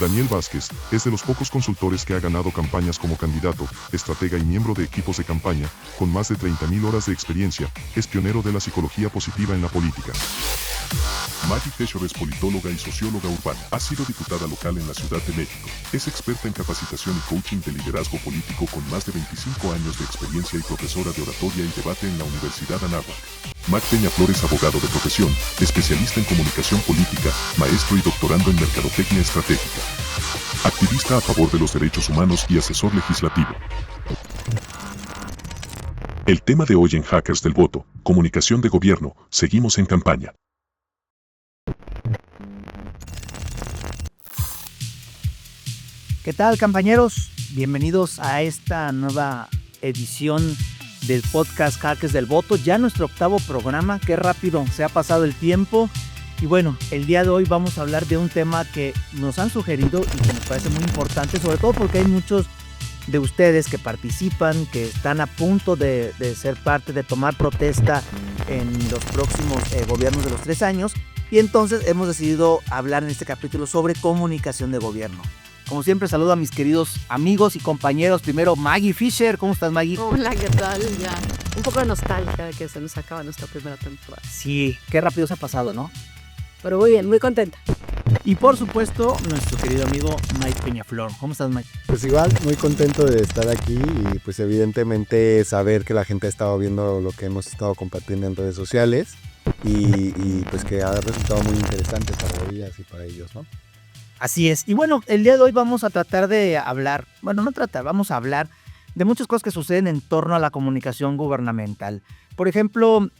Daniel Vázquez es de los pocos consultores que ha ganado campañas como candidato, estratega y miembro de equipos de campaña, con más de 30.000 horas de experiencia, es pionero de la psicología positiva en la política. Maggie Fisher es politóloga y socióloga urbana. Ha sido diputada local en la Ciudad de México. Es experta en capacitación y coaching de liderazgo político con más de 25 años de experiencia y profesora de oratoria y debate en la Universidad Anáhuac. Mac Peña Flores, abogado de profesión, especialista en comunicación política, maestro y doctorando en mercadotecnia estratégica. Activista a favor de los derechos humanos y asesor legislativo. El tema de hoy en Hackers del Voto, comunicación de gobierno, seguimos en campaña. ¿Qué tal, compañeros? Bienvenidos a esta nueva edición del podcast Hackers del Voto, ya nuestro 8º programa. Qué rápido se ha pasado el tiempo. Y bueno, el día de hoy vamos a hablar de un tema que nos han sugerido y que nos parece muy importante, sobre todo porque hay muchos de ustedes que participan, que están a punto de ser parte, de tomar protesta en los próximos gobiernos de los 3 años. Y entonces hemos decidido hablar en este capítulo sobre comunicación de gobierno. Como siempre, saludo a mis queridos amigos y compañeros. Primero, Maggie Fisher. ¿Cómo estás, Maggie? Hola, ¿qué tal? Ya, un poco de nostalgia de que se nos acaba nuestra primera temporada. Sí, qué rápido se ha pasado, ¿no? Pero muy bien, muy contenta. Y por supuesto, nuestro querido amigo Mike Peñaflor. ¿Cómo estás, Mike? Pues igual, muy contento de estar aquí y pues evidentemente saber que la gente ha estado viendo lo que hemos estado compartiendo en redes sociales y pues que ha resultado muy interesante para ellas y para ellos, ¿no? Así es. Y bueno, el día de hoy vamos a tratar de hablar, vamos a hablar de muchas cosas que suceden en torno a la comunicación gubernamental. Por ejemplo,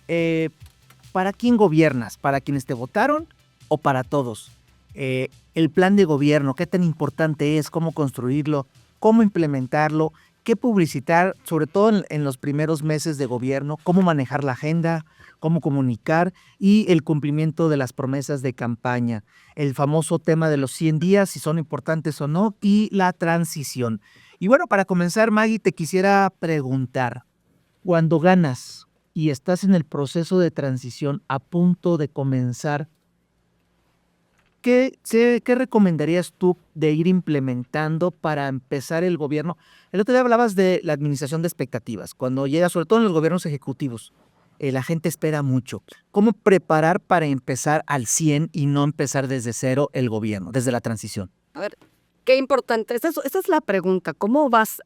¿para quién gobiernas? ¿Para quienes te votaron o para todos? El plan de gobierno, ¿qué tan importante es? ¿Cómo construirlo? ¿Cómo implementarlo? ¿Qué publicitar? Sobre todo en los primeros meses de gobierno. ¿Cómo manejar la agenda? ¿Cómo comunicar? Y el cumplimiento de las promesas de campaña. El famoso tema de los 100 días, si son importantes o no, y la transición. Y bueno, para comenzar, Maggie, te quisiera preguntar, cuando ganas y estás en el proceso de transición a punto de comenzar, ¿qué recomendarías tú de ir implementando para empezar el gobierno? El otro día hablabas de la administración de expectativas. Cuando llega, sobre todo en los gobiernos ejecutivos, la gente espera mucho. ¿Cómo preparar para empezar al 100 y no empezar desde cero el gobierno, desde la transición? A ver, qué importante. Esta es la pregunta. ¿Cómo vas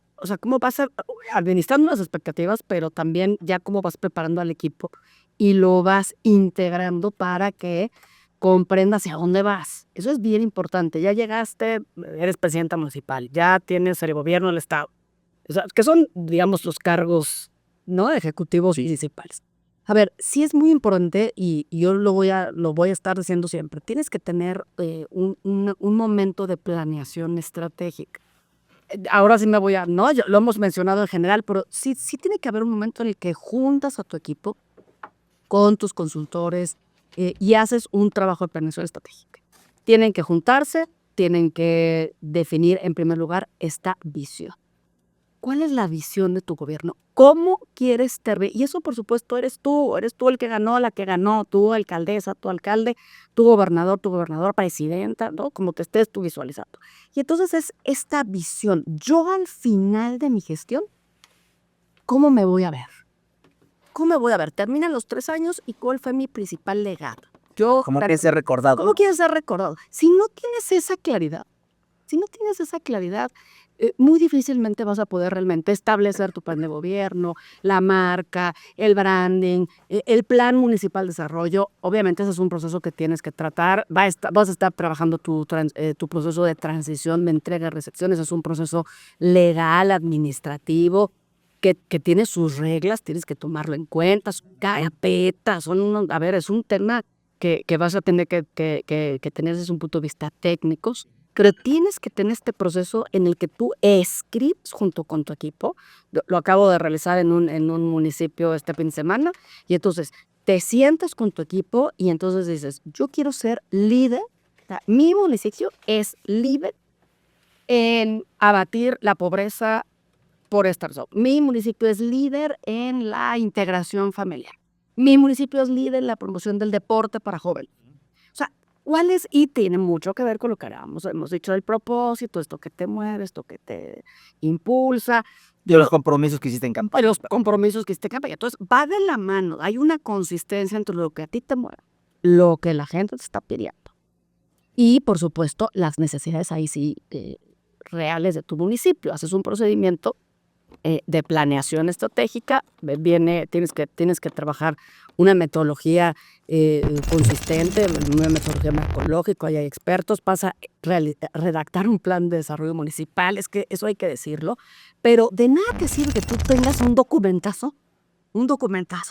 administrando las expectativas, pero también ya cómo vas preparando al equipo y lo vas integrando para que comprendas hacia dónde vas? Eso es bien importante. Ya llegaste, eres presidenta municipal, ya tienes el gobierno del estado. O sea, que son, digamos, los cargos, ¿no?, ejecutivos municipales. A ver, sí es muy importante y yo lo voy a estar diciendo siempre. Tienes que tener un momento de planeación estratégica. Ahora sí no, lo hemos mencionado en general, pero sí tiene que haber un momento en el que juntas a tu equipo con tus consultores y haces un trabajo de planeación estratégica. Tienen que juntarse, tienen que definir en primer lugar esta visión. ¿Cuál es la visión de tu gobierno? ¿Cómo quieres terminar? Y eso, por supuesto, eres tú el que ganó, la que ganó, tú alcaldesa, tu alcalde, tu gobernador, presidenta, ¿no? Como te estés tú visualizando. Y entonces es esta visión. Yo al final de mi gestión, ¿cómo me voy a ver? ¿Cómo me voy a ver? Terminan los 3 años y ¿cuál fue mi principal legado? ¿Cómo quieres ser recordado? ¿Cómo quieres ser recordado? Si no tienes esa claridad, muy difícilmente vas a poder realmente establecer tu plan de gobierno, la marca, el branding, el plan municipal de desarrollo. Obviamente ese es un proceso que tienes que tratar. Vas a estar trabajando tu proceso de transición, de entrega y recepción. Ese es un proceso legal, administrativo, que tiene sus reglas, tienes que tomarlo en cuenta. Son carpetas, es un tema que vas a tener que tener desde un punto de vista técnico. Pero tienes que tener este proceso en el que tú escribes junto con tu equipo. Lo acabo de realizar en un municipio este fin de semana. Y entonces te sientas con tu equipo y entonces dices, yo quiero ser líder. O sea, mi municipio es líder en abatir la pobreza por esta razón. Mi municipio es líder en la integración familiar. Mi municipio es líder en la promoción del deporte para jóvenes. O sea, ¿Cuál es? Y tiene mucho que ver con lo que hemos dicho del propósito, esto que te mueve, esto que te impulsa, De los compromisos que hiciste en campaña. los compromisos que esté campaña. Entonces, va de la mano, hay una consistencia entre lo que a ti te mueve, lo que la gente te está pidiendo. Y, por supuesto, las necesidades ahí sí reales de tu municipio. Haces un procedimiento de planeación estratégica, tienes que trabajar una metodología consistente, una metodología ecológica, hay expertos, pasa a redactar un plan de desarrollo municipal, es que eso hay que decirlo, pero de nada te sirve que tú tengas un documentazo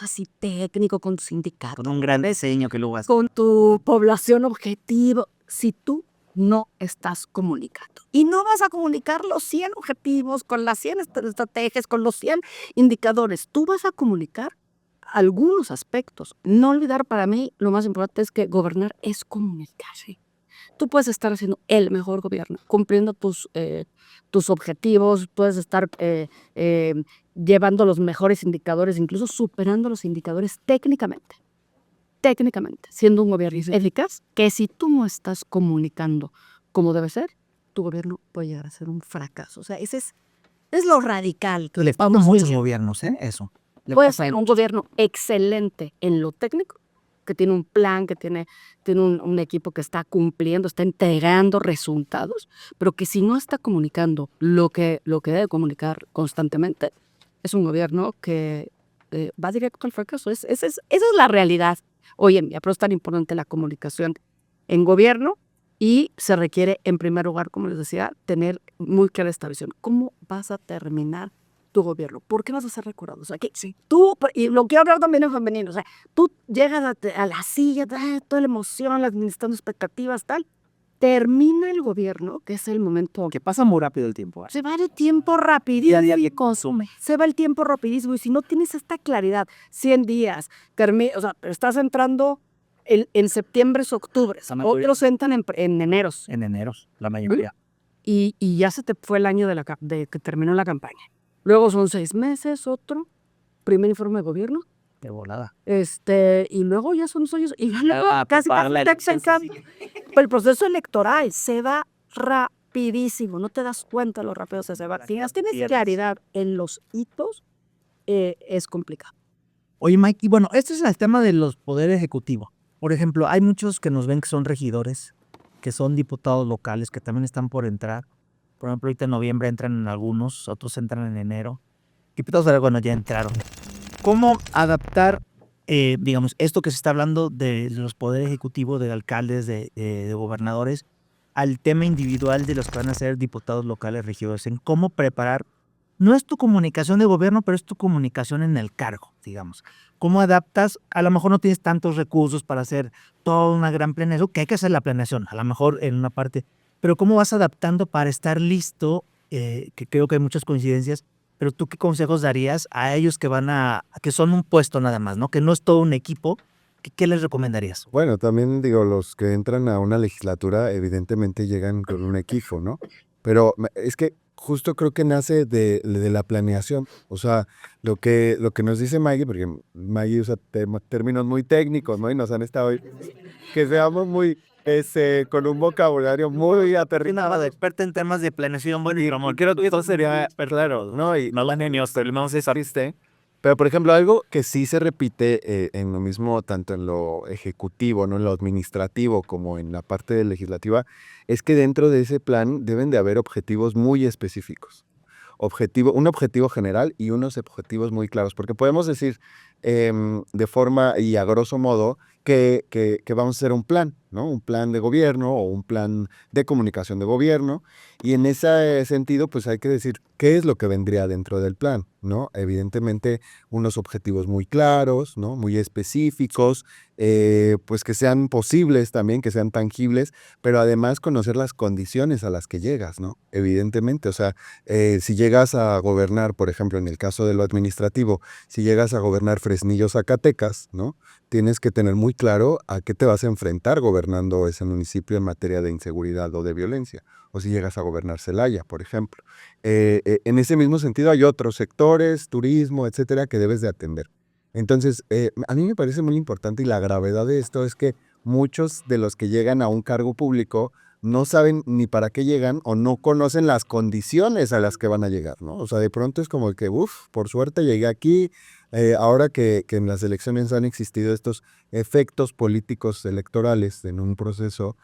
así técnico con tus indicadores, Con un gran diseño que luego haces. con tu población objetivo, si tú no estás comunicando. Y no vas a comunicar los 100 objetivos, con las 100 estrategias, con los 100 indicadores. Tú vas a comunicar algunos aspectos. No olvidar, para mí, lo más importante es que gobernar es comunicarse. Tú puedes estar haciendo el mejor gobierno, cumpliendo tus objetivos, puedes estar llevando los mejores indicadores, incluso superando los indicadores técnicamente, siendo un gobierno eficaz, que si tú no estás comunicando como debe ser, tu gobierno puede llegar a ser un fracaso. O sea, ese es lo radical. Le falta muchos gobiernos, eso. Puede ser un gobierno excelente en lo técnico, que tiene un plan, que tiene un equipo que está cumpliendo, está entregando resultados, pero que si no está comunicando lo que debe comunicar constantemente, es un gobierno que va directo al fracaso. Esa es la realidad hoy en día. Pero es tan importante la comunicación en gobierno y se requiere, en primer lugar, como les decía, tener muy clara esta visión. ¿Cómo vas a terminar tu gobierno? ¿Por qué vas a ser recordado? O sea, que tú, y lo quiero hablar también en femenino, o sea, tú llegas a la silla, toda la emoción, administrando expectativas, tal, termina el gobierno, que es el momento Que pasa muy rápido el tiempo. se va el tiempo rapidísimo. Día a día consume. Se va el tiempo rapidísimo. Y si no tienes esta claridad, 100 días, o sea, estás entrando en septiembre, octubre. Otros entran en eneros. En enero, la mayoría. Y ya se te fue el año de que terminó la campaña. Luego son 6 meses, otro, primer informe de gobierno. De volada. Y luego ya son 2 años. Y luego casi para la te cambio. Pero el proceso electoral se va rapidísimo. No te das cuenta lo rápido que se va. Si no tienes claridad en los hitos, es complicado. Oye, Mike, y bueno, este es el tema de los poderes ejecutivos. Por ejemplo, hay muchos que nos ven que son regidores, que son diputados locales, que también están por entrar. Por ejemplo, ahorita en noviembre entran en algunos, otros entran en enero. Diputados federales, bueno, ya entraron. ¿Cómo adaptar, digamos, esto que se está hablando de los poderes ejecutivos, de alcaldes, de gobernadores, al tema individual de los que van a ser diputados locales, regidores? En cómo preparar, no es tu comunicación de gobierno, pero es tu comunicación en el cargo, digamos. ¿Cómo adaptas? A lo mejor no tienes tantos recursos para hacer toda una gran planeación, que hay que hacer la planeación, a lo mejor en una parte, pero ¿cómo vas adaptando para estar listo? Que creo que hay muchas coincidencias, pero ¿tú qué consejos darías a ellos que son un puesto nada más, ¿no? Que no es todo un equipo? ¿Qué les recomendarías? Bueno, también digo, los que entran a una legislatura evidentemente llegan con un equipo, ¿no? Pero es que justo creo que nace de la planeación. O sea, lo que nos dice Maggie, porque Maggie usa términos muy técnicos, ¿no? Y nos han estado hoy, que seamos muy, con un vocabulario muy aterrizado. Nada, experta en temas de planeación, bueno, y Ramón, creo que todo sería claro, ¿no? Y no la genios, tenemos esa viste. Pero, por ejemplo, algo que sí se repite en lo mismo, tanto en lo ejecutivo, ¿no? En lo administrativo, como en la parte legislativa, es que dentro de ese plan deben de haber objetivos muy específicos. Un objetivo general y unos objetivos muy claros, porque podemos decir de forma y a grosso modo que vamos a hacer un plan, ¿no? Un plan de gobierno o un plan de comunicación de gobierno, y en ese sentido pues hay que decir qué es lo que vendría dentro del plan, ¿no? Evidentemente unos objetivos muy claros, ¿no? Muy específicos, pues que sean posibles también, que sean tangibles, pero además conocer las condiciones a las que llegas, ¿no? Evidentemente, o sea, si llegas a gobernar, por ejemplo, en el caso de lo administrativo, si llegas a gobernar Fresnillo, Zacatecas, ¿no? Tienes que tener muy claro a qué te vas a enfrentar gobernando ese municipio en materia de inseguridad o de violencia. O si llegas a gobernar Celaya, por ejemplo. En ese mismo sentido hay otros sectores, turismo, etcétera, que debes de atender. Entonces, a mí me parece muy importante, y la gravedad de esto es que muchos de los que llegan a un cargo público no saben ni para qué llegan o no conocen las condiciones a las que van a llegar, ¿no? O sea, de pronto es como que, por suerte llegué aquí, ahora que en las elecciones han existido estos efectos políticos electorales en un proceso,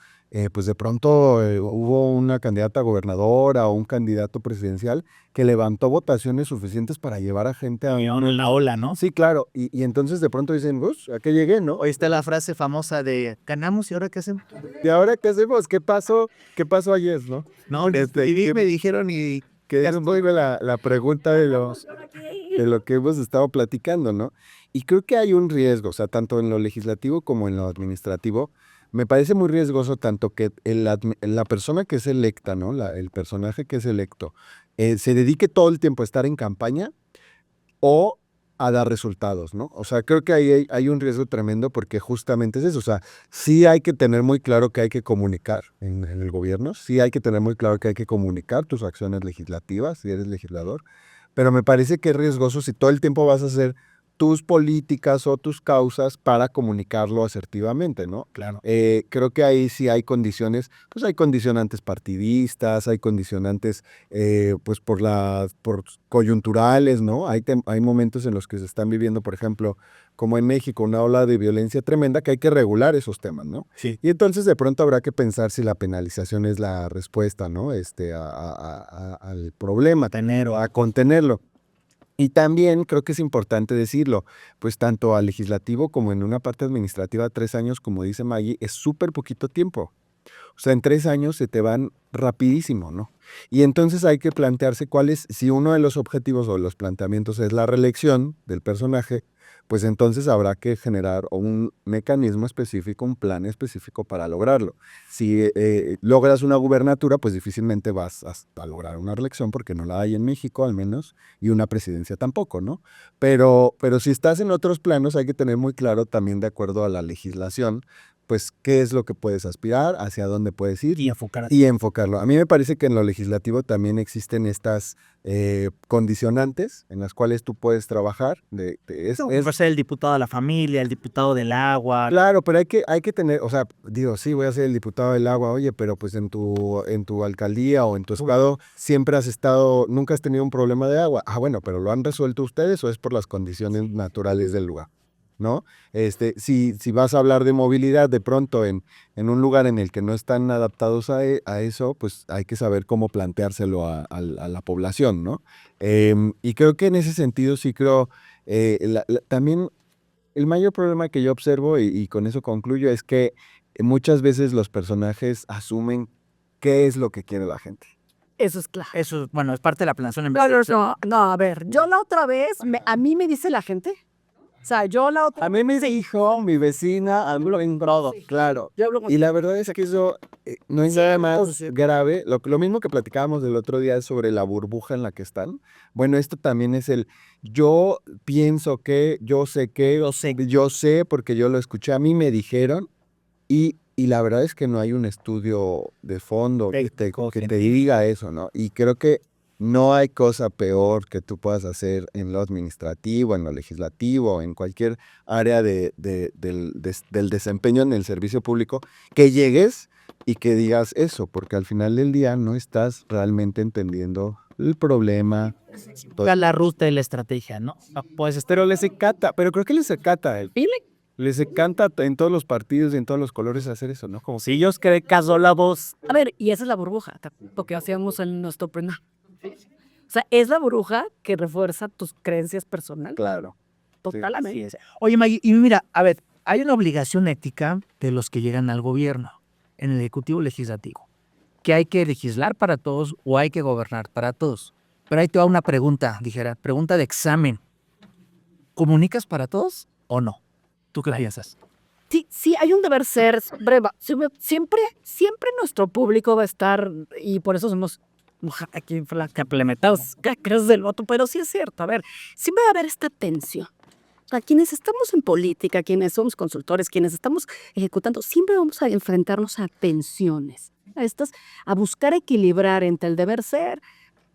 pues de pronto hubo una candidata a gobernadora o un candidato presidencial que levantó votaciones suficientes para llevar a gente a... En la ola, ¿no? Sí, claro, y entonces de pronto dicen, pues, ¿a qué llegué, no? Hoy está la frase famosa de ganamos y ahora qué hacemos. ¿Y ahora qué hacemos? ¿Qué pasó? ¿Qué pasó ayer, no? No, y me dijeron y Que es muy la pregunta de lo que hemos estado platicando, ¿no? Y creo que hay un riesgo, o sea, tanto en lo legislativo como en lo administrativo. Me parece muy riesgoso tanto que la persona que es electa, ¿no? El personaje que es electo, se dedique todo el tiempo a estar en campaña o a dar resultados, ¿no? O sea, creo que ahí hay un riesgo tremendo porque justamente es eso. O sea, sí hay que tener muy claro que hay que comunicar en el gobierno, sí hay que tener muy claro que hay que comunicar tus acciones legislativas si eres legislador, pero me parece que es riesgoso si todo el tiempo vas a hacer tus políticas o tus causas para comunicarlo asertivamente, ¿no? Claro. Creo que ahí sí hay condiciones, pues hay condicionantes partidistas, hay condicionantes pues por coyunturales, ¿no? Hay momentos en los que se están viviendo, por ejemplo, como en México, una ola de violencia tremenda que hay que regular esos temas, ¿no? Sí. Y entonces de pronto habrá que pensar si la penalización es la respuesta, ¿no? Al problema, a contenerlo. Y también creo que es importante decirlo, pues tanto al legislativo como en una parte administrativa, 3 años, como dice Maggie, es súper poquito tiempo. O sea, en 3 años se te van rapidísimo, ¿no? Y entonces hay que plantearse si uno de los objetivos o los planteamientos es la reelección del personaje, pues entonces habrá que generar un mecanismo específico, un plan específico para lograrlo. Si logras una gubernatura, pues difícilmente vas a lograr una reelección porque no la hay en México al menos, y una presidencia tampoco, ¿no? Pero si estás en otros planos hay que tener muy claro también de acuerdo a la legislación, pues qué es lo que puedes aspirar, hacia dónde puedes ir Y enfocarlo. A mí me parece que en lo legislativo también existen estas condicionantes en las cuales tú puedes trabajar. Va a ser el diputado de la familia, el diputado del agua. Claro, pero hay que tener, o sea, digo, sí, voy a ser el diputado del agua, oye, pero pues en tu alcaldía o en tu estado siempre nunca has tenido un problema de agua. Ah, bueno, pero ¿lo han resuelto ustedes o es por las condiciones naturales del lugar? ¿No? Si vas a hablar de movilidad de pronto en un lugar en el que no están adaptados a eso, pues hay que saber cómo planteárselo a la población, ¿no? Y creo que en ese sentido sí creo, también el mayor problema que yo observo, y con eso concluyo, es que muchas veces los personajes asumen qué es lo que quiere la gente. Eso es claro. Eso, bueno, es parte de la planeación. No, a ver, yo la otra vez, a mí me dice la gente, o sea, yo la otra A mí me dijo mi vecina, hablo en todo, Sí. claro. yo hablo con Y la verdad es que eso no es nada más grave. Lo mismo que platicábamos del otro día sobre la burbuja en la que están. Bueno, esto también es yo pienso que, yo sé porque yo lo escuché, a mí me dijeron, y la verdad es que no hay un estudio de fondo que te diga eso, ¿no? Y creo que no hay cosa peor que tú puedas hacer en lo administrativo, en lo legislativo, en cualquier área del desempeño en el servicio público, que llegues y que digas eso, porque al final del día no estás realmente entendiendo el problema. La ruta y la estrategia, ¿no? Pues Pero les encanta, pero creo que les encanta. feeling. Les encanta en todos los partidos y en todos los colores hacer eso, ¿no? Como si ellos creen que casó la voz. A ver, y esa es la burbuja, lo que hacíamos en nuestro primer. O sea, es la burbuja que refuerza tus creencias personales. claro. Totalmente. Así es. Oye, Maggie, y mira, a ver, hay una obligación ética de los que llegan al gobierno, en el Ejecutivo Legislativo, que hay que legislar para todos o hay que gobernar para todos. Pero ahí te va una pregunta, pregunta de examen. ¿Comunicas para todos o no? ¿Tú qué la piensas? Sí, hay un deber ser. Siempre nuestro público va a estar, y por eso somos aquí implementados, crees del voto, pero sí es cierto. A ver, siempre va a haber esta tensión. O sea, quienes estamos en política, quienes somos consultores, quienes estamos ejecutando, siempre vamos a enfrentarnos a tensiones, a buscar equilibrar entre el deber ser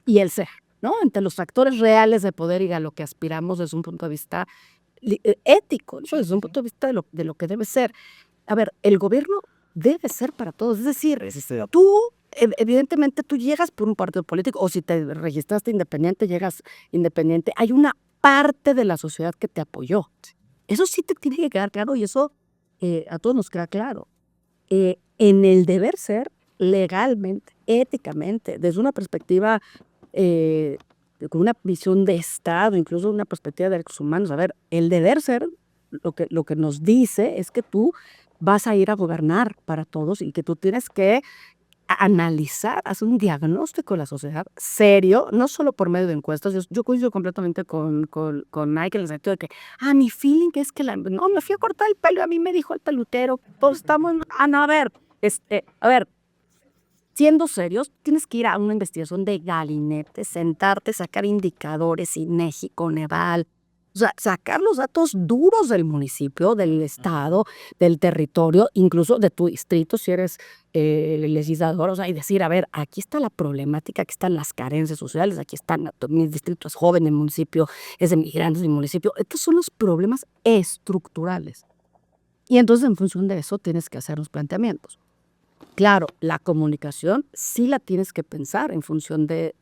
y el ser, ¿no? Entre los factores reales de poder y a lo que aspiramos desde un punto de vista ético, ¿no? Desde un punto de vista de lo que debe ser. a ver, el gobierno debe ser para todos. Es decir, tú, evidentemente, tú llegas por un partido político, o si te registraste independiente, llegas independiente. Hay una parte de la sociedad que te apoyó. Eso sí te tiene que quedar claro y eso a todos nos queda claro. En el deber ser, legalmente, éticamente, desde una perspectiva, con una visión de Estado, incluso una perspectiva de derechos humanos. A ver, el deber ser, lo que nos dice es que tú vas a ir a gobernar para todos y que tú tienes que analizar, hacer un diagnóstico de la sociedad serio, no solo por medio de encuestas. Yo coincido completamente con Mike en el sentido de que, mi feeling es que no, me fui a cortar el pelo y a mí me dijo el pelutero, todos estamos, no, a ver, siendo serios, tienes que ir a una investigación de gabinete, sentarte, sacar indicadores, INEGI, Coneval, o sea, sacar los datos duros del municipio, del estado, del territorio, incluso de tu distrito, si eres legislador, o sea, y decir, a ver, aquí está la problemática, aquí están las carencias sociales, aquí están, mi distrito es joven, el municipio es de migrantes, mi municipio. Estos son los problemas estructurales. Y entonces, en función de eso, tienes que hacer los planteamientos. Claro, la comunicación sí la tienes que pensar en función de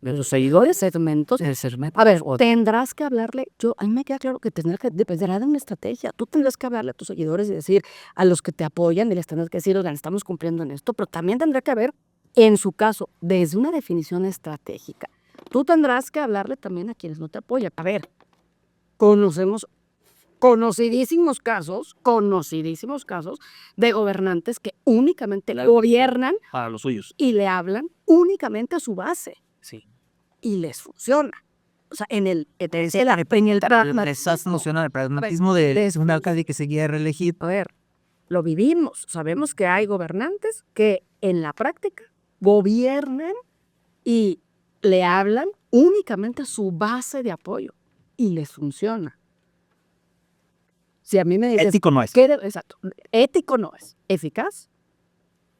los seguidores, segmentos. A ver, tendrás que hablarle, a mí me queda claro que dependerá de una estrategia. Tú tendrás que hablarle a tus seguidores y decir a los que te apoyan y les tendrás que decir, oigan, estamos cumpliendo en esto, pero también tendrá que haber, en su caso, desde una definición estratégica. Tú tendrás que hablarle también a quienes no te apoyan. A ver, conocemos conocidísimos casos de gobernantes que únicamente gobiernan Para los suyos. y le hablan únicamente a su base. Sí. Y les funciona. O sea, en el Esa noción del pragmatismo de un alcalde que se quiere reelegir. A ver, lo vivimos. Sabemos que hay gobernantes que en la práctica gobiernan y le hablan únicamente a su base de apoyo y les funciona. Si a mí me dices, Ético no es. exacto, ético no es, eficaz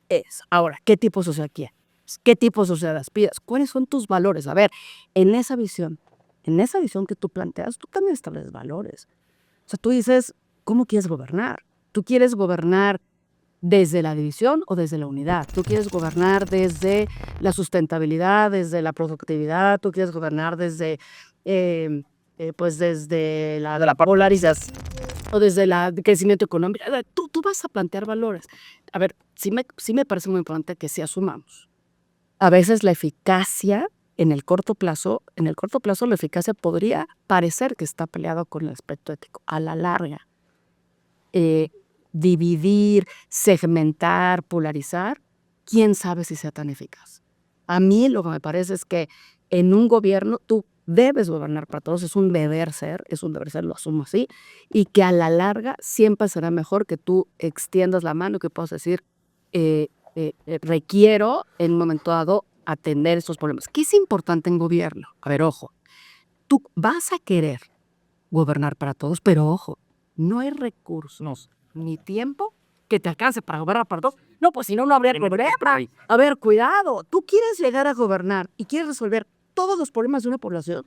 es. Ahora, ¿qué tipo de sociedad quieres? ¿Qué tipo de sociedad aspiras? ¿Cuáles son tus valores? A ver, en esa visión que tú planteas, tú también estableces valores. O sea, tú dices, ¿cómo quieres gobernar? ¿Tú quieres gobernar desde la división o desde la unidad? ¿Tú quieres gobernar desde la sustentabilidad, desde la productividad? ¿Tú quieres gobernar desde, desde la polarización o desde el crecimiento económico? Tú vas a plantear valores. A ver, sí me parece muy importante que sí asumamos. A veces la eficacia en el corto plazo la eficacia podría parecer que está peleado con el aspecto ético. A la larga, dividir, segmentar, polarizar, quién sabe si sea tan eficaz. A mí lo que me parece es que en un gobierno tú debes gobernar para todos, es un deber ser, lo asumo así, y que a la larga siempre será mejor que tú extiendas la mano y que puedas decir, requiero en un momento dado atender estos problemas. ¿Qué es importante en gobierno? A ver, ojo, tú vas a querer gobernar para todos, pero ojo, no hay recursos ni tiempo que te alcance para gobernar para todos. No, pues si no, no habría problema. A ver, cuidado, tú quieres llegar a gobernar y quieres resolver todos los problemas de una población.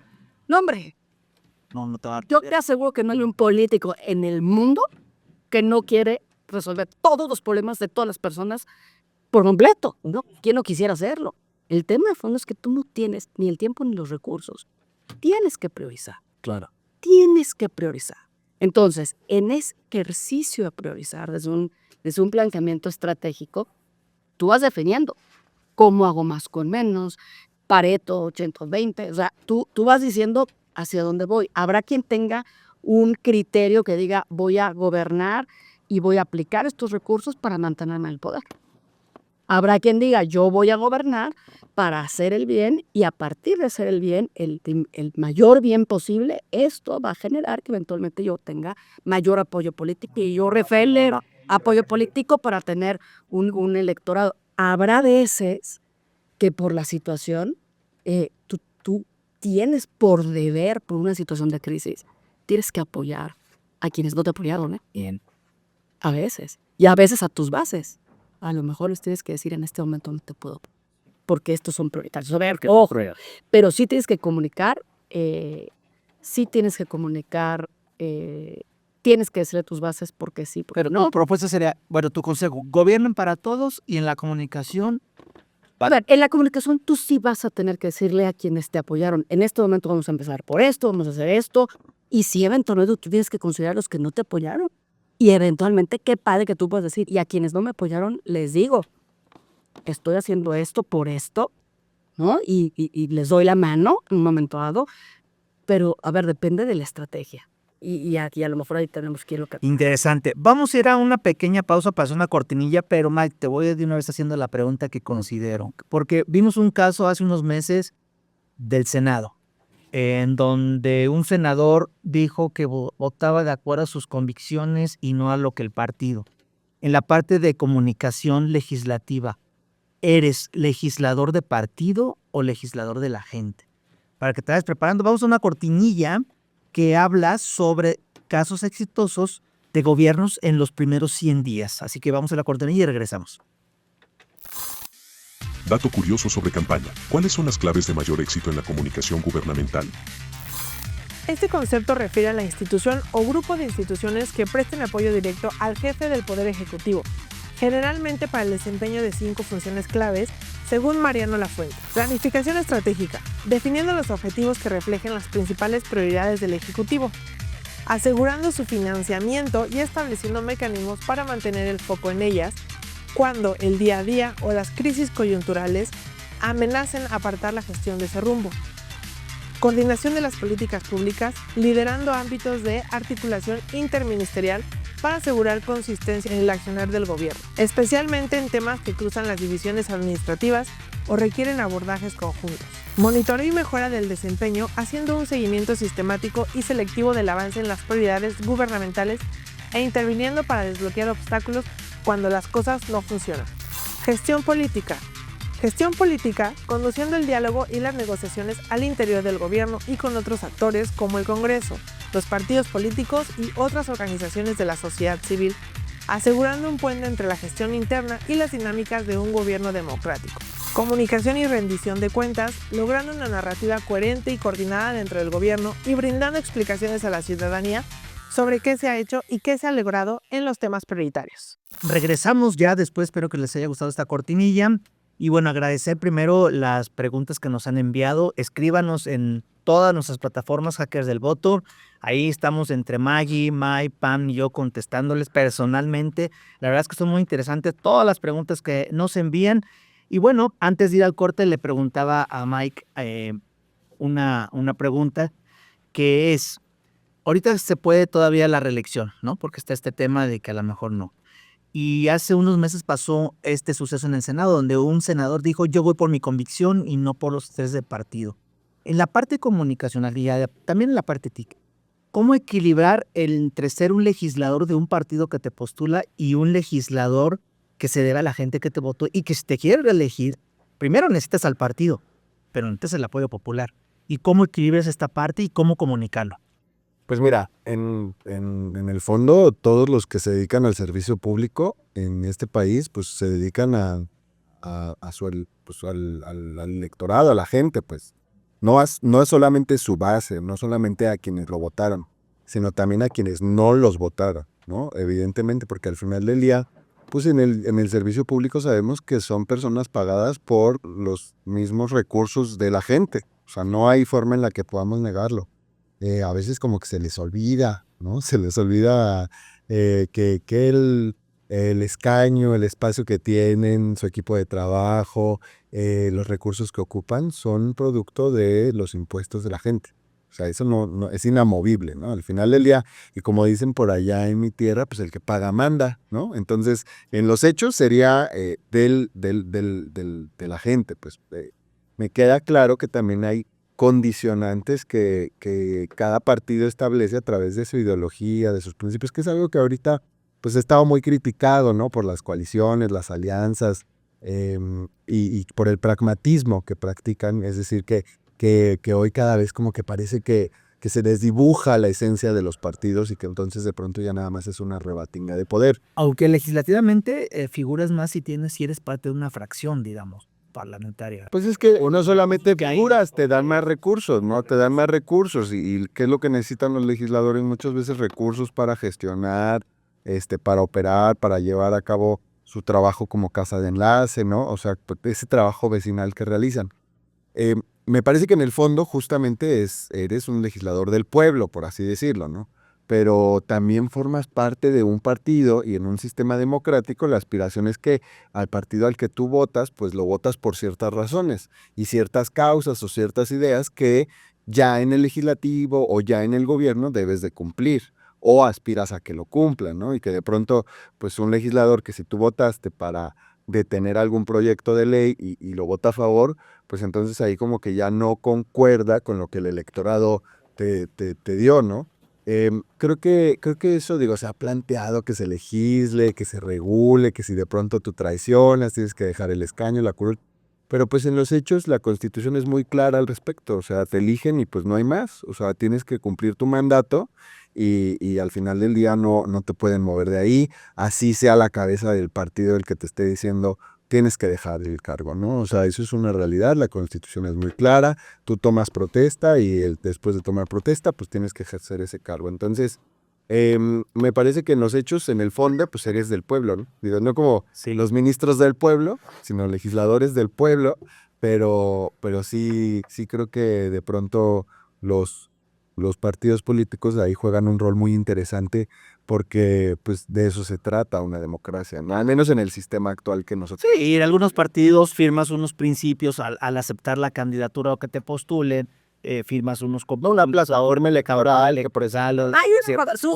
No, hombre. No te va a... Yo te aseguro que no hay un político en el mundo que no quiere resolver todos los problemas de todas las personas por completo, ¿no? ¿Quién no quisiera hacerlo? El tema de fondo es que tú no tienes ni el tiempo ni los recursos. Tienes que priorizar. Claro. Tienes que priorizar. Entonces, en ese ejercicio de priorizar desde un planteamiento estratégico, tú vas definiendo cómo hago más con menos, Pareto, 80-20, o sea, tú vas diciendo hacia dónde voy. Habrá quien tenga un criterio que diga, voy a gobernar y voy a aplicar estos recursos para mantenerme en el poder. Habrá quien diga, yo voy a gobernar para hacer el bien y a partir de hacer el bien, el mayor bien posible, esto va a generar que eventualmente yo tenga mayor apoyo político y yo refele apoyo político para tener un electorado. Habrá veces que por la situación, tú tienes por deber, por una situación de crisis, tienes que apoyar a quienes no te apoyaron, ¿eh? Bien. A veces. Y a veces a tus bases. A lo mejor les tienes que decir, en este momento no te puedo, porque estos son prioritarios. A ver, ojo, pero sí tienes que comunicar, tienes que decirle tus bases porque sí, porque Pero no, propuesta sería, bueno, tu consejo, gobiernen para todos y en la comunicación. A ver, en la comunicación tú sí vas a tener que decirle a quienes te apoyaron, en este momento vamos a empezar por esto, vamos a hacer esto, y si eventualmente tú tienes que considerar a los que no te apoyaron, y eventualmente qué padre que tú puedas decir, y a quienes no me apoyaron les digo, estoy haciendo esto por esto, ¿no? Y les doy la mano en un momento dado, pero a ver, depende de la estrategia. Y aquí a lo mejor ahí tenemos que ir lo que... Interesante. Vamos a ir a una pequeña pausa para hacer una cortinilla, pero Mike, te voy de una vez haciendo la pregunta que considero. Porque vimos un caso hace unos meses del Senado, en donde un senador dijo que votaba de acuerdo a sus convicciones y no a lo que el partido. En la parte de comunicación legislativa, ¿eres legislador de partido o legislador de la gente? Para que te vayas preparando, vamos a una cortinilla que habla sobre casos exitosos de gobiernos en los primeros 100 días. Así que vamos a la cortinilla y regresamos. Dato curioso sobre campaña. ¿Cuáles son las claves de mayor éxito en la comunicación gubernamental? Este concepto refiere a la institución o grupo de instituciones que presten apoyo directo al jefe del Poder Ejecutivo, generalmente para el desempeño de 5 funciones claves, según Mariano Lafuente. Planificación estratégica, definiendo los objetivos que reflejen las principales prioridades del Ejecutivo, asegurando su financiamiento y estableciendo mecanismos para mantener el foco en ellas cuando el día a día o las crisis coyunturales amenacen apartar la gestión de ese rumbo. Coordinación de las políticas públicas, liderando ámbitos de articulación interministerial para asegurar consistencia en el accionar del gobierno, especialmente en temas que cruzan las divisiones administrativas o requieren abordajes conjuntos. Monitoreo y mejora del desempeño, haciendo un seguimiento sistemático y selectivo del avance en las prioridades gubernamentales e interviniendo para desbloquear obstáculos cuando las cosas no funcionan. Gestión política. Gestión política, conduciendo el diálogo y las negociaciones al interior del gobierno y con otros actores como el Congreso, los partidos políticos y otras organizaciones de la sociedad civil, asegurando un puente entre la gestión interna y las dinámicas de un gobierno democrático. Comunicación y rendición de cuentas, logrando una narrativa coherente y coordinada dentro del gobierno y brindando explicaciones a la ciudadanía sobre qué se ha hecho y qué se ha logrado en los temas prioritarios. Regresamos ya después, espero que les haya gustado esta cortinilla. Y bueno, agradecer primero las preguntas que nos han enviado. Escríbanos en todas nuestras plataformas Hackers del Voto. Ahí estamos entre Maggie, Mai, Pam y yo contestándoles personalmente. La verdad es que son muy interesantes todas las preguntas que nos envían. Y bueno, antes de ir al corte le preguntaba a Mike una pregunta que es, ahorita se puede todavía la reelección, ¿no? Porque está este tema de que a lo mejor no. Y hace unos meses pasó este suceso en el Senado, donde un senador dijo, yo voy por mi convicción y no por los tres de partido. En la parte comunicacional y también en la parte TIC, ¿cómo equilibrar entre ser un legislador de un partido que te postula y un legislador que se debe a la gente que te votó y que si te quiere reelegir, primero necesitas al partido, pero necesitas el apoyo popular? ¿Y cómo equilibras esta parte y cómo comunicarlo? Pues mira, en el fondo, todos los que se dedican al servicio público en este país, pues se dedican al electorado, a la gente, pues. No es solamente su base, no solamente a quienes lo votaron, sino también a quienes no los votaron, ¿no? Evidentemente, porque al final del día, pues en el servicio público sabemos que son personas pagadas por los mismos recursos de la gente. O sea, no hay forma en la que podamos negarlo. A veces como que se les olvida, ¿no? Se les olvida que el escaño, el espacio que tienen, su equipo de trabajo, los recursos que ocupan son producto de los impuestos de la gente. O sea, eso no es inamovible, ¿no? Al final del día, y como dicen por allá en mi tierra, pues el que paga manda, ¿no? Entonces, en los hechos sería de la gente, pues me queda claro que también hay condicionantes que cada partido establece a través de su ideología, de sus principios, que es algo que ahorita pues ha estado muy criticado, ¿no? Por las coaliciones, las alianzas y por el pragmatismo que practican, es decir, que hoy cada vez como que parece que se desdibuja la esencia de los partidos y que entonces de pronto ya nada más es una rebatinga de poder. Aunque legislativamente figuras más si eres parte de una fracción, digamos. parlamentaria. Pues es que no solamente figuras, te dan más recursos, ¿no? Te dan más recursos. Y ¿qué es lo que necesitan los legisladores? Muchas veces recursos para gestionar, para operar, para llevar a cabo su trabajo como casa de enlace, ¿no? O sea, pues, ese trabajo vecinal que realizan. Me parece que en el fondo justamente eres un legislador del pueblo, por así decirlo, ¿no? Pero también formas parte de un partido y en un sistema democrático la aspiración es que al partido al que tú votas, pues lo votas por ciertas razones y ciertas causas o ciertas ideas que ya en el legislativo o ya en el gobierno debes de cumplir o aspiras a que lo cumplan, ¿no? Y que de pronto, pues un legislador que si tú votaste para detener algún proyecto de ley y lo vota a favor, pues entonces ahí como que ya no concuerda con lo que el electorado te dio, ¿no? Creo que eso, digo, se ha planteado que se legisle, que se regule, que si de pronto tú traicionas, tienes que dejar el escaño, la curul. Pero pues en los hechos la Constitución es muy clara al respecto, o sea, te eligen y pues no hay más, o sea, tienes que cumplir tu mandato y al final del día no te pueden mover de ahí, así sea la cabeza del partido el que te esté diciendo tienes que dejar el cargo, ¿no? O sea, eso es una realidad, la Constitución es muy clara, tú tomas protesta y después de tomar protesta, pues tienes que ejercer ese cargo. Entonces, me parece que en los hechos, en el fondo, pues eres del pueblo, ¿no? Digo, no como los ministros del pueblo, sino legisladores del pueblo, pero sí creo que de pronto los partidos políticos ahí juegan un rol muy interesante porque pues de eso se trata una democracia, ¿no? Al menos en el sistema actual que nosotros... Sí, y en algunos partidos firmas unos principios al aceptar la candidatura o que te postulen, firmas unos como una plataforma electoral, que por eso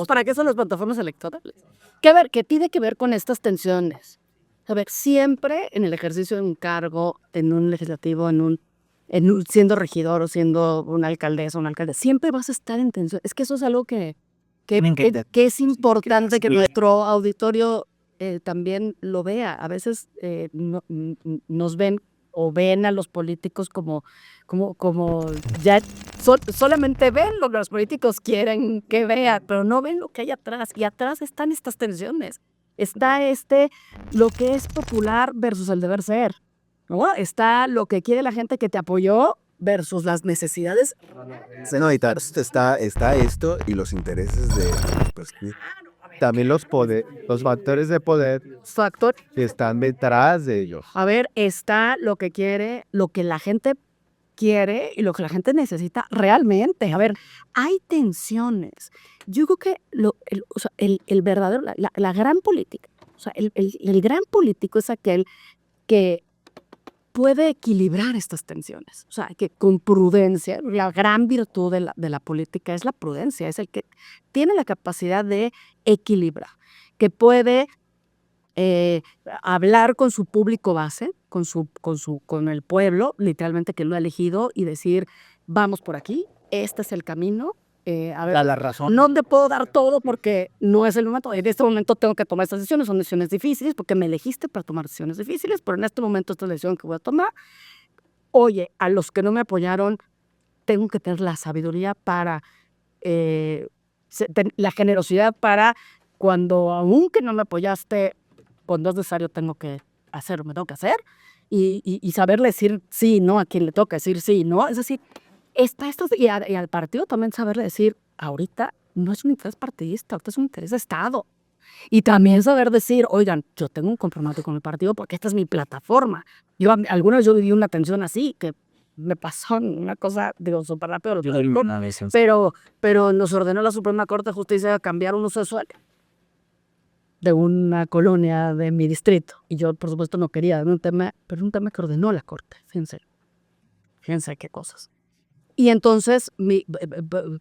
¿Para qué son las plataformas electorales? Que ver, que tiene que ver con estas tensiones. A ver, siempre en el ejercicio de un cargo, en un legislativo, siendo regidor o siendo una alcaldesa o un alcalde, siempre vas a estar en tensión. Es que eso es algo que es importante que nuestro auditorio también lo vea. A veces nos ven o ven a los políticos como ya solamente ven lo que los políticos quieren que vean, pero no ven lo que hay atrás. Y atrás están estas tensiones. Está lo que es popular versus el deber ser, ¿no? Está lo que quiere la gente que te apoyó versus las necesidades. No, y está esto y los intereses de... Pues, también los factores de poder que están detrás de ellos. A ver, está lo que quiere, lo que la gente quiere y lo que la gente necesita realmente. A ver, hay tensiones. Yo creo que el verdadero, la gran política, o sea, el gran político es aquel que puede equilibrar estas tensiones. O sea, que con prudencia, la gran virtud de la política es la prudencia, es el que tiene la capacidad de equilibrar, que puede hablar con su público base, con el pueblo, literalmente que lo ha elegido, y decir, vamos por aquí, este es el camino. A ver, la razón. no te puedo dar todo porque no es el momento. En este momento tengo que tomar estas decisiones, son decisiones difíciles porque me elegiste para tomar decisiones difíciles, pero en este momento esta es la decisión que voy a tomar. Oye, a los que no me apoyaron, tengo que tener la sabiduría para, la generosidad para cuando, aunque no me apoyaste, cuando es necesario tengo que hacer, me tengo que hacer, y saber decir sí, no, a quien le toca decir sí, no, es decir, y al partido también saberle decir, ahorita no es un interés partidista, ahorita es un interés de Estado. Y también saber decir, oigan, yo tengo un compromiso con el partido porque esta es mi plataforma. Alguna vez yo viví una tensión así, que me pasó una cosa, digo, súper rápido. Pero nos ordenó la Suprema Corte de Justicia cambiar un uso de suelo de una colonia de mi distrito. Y yo, por supuesto, no quería, pero un tema que ordenó la Corte. Fíjense qué cosas. Y entonces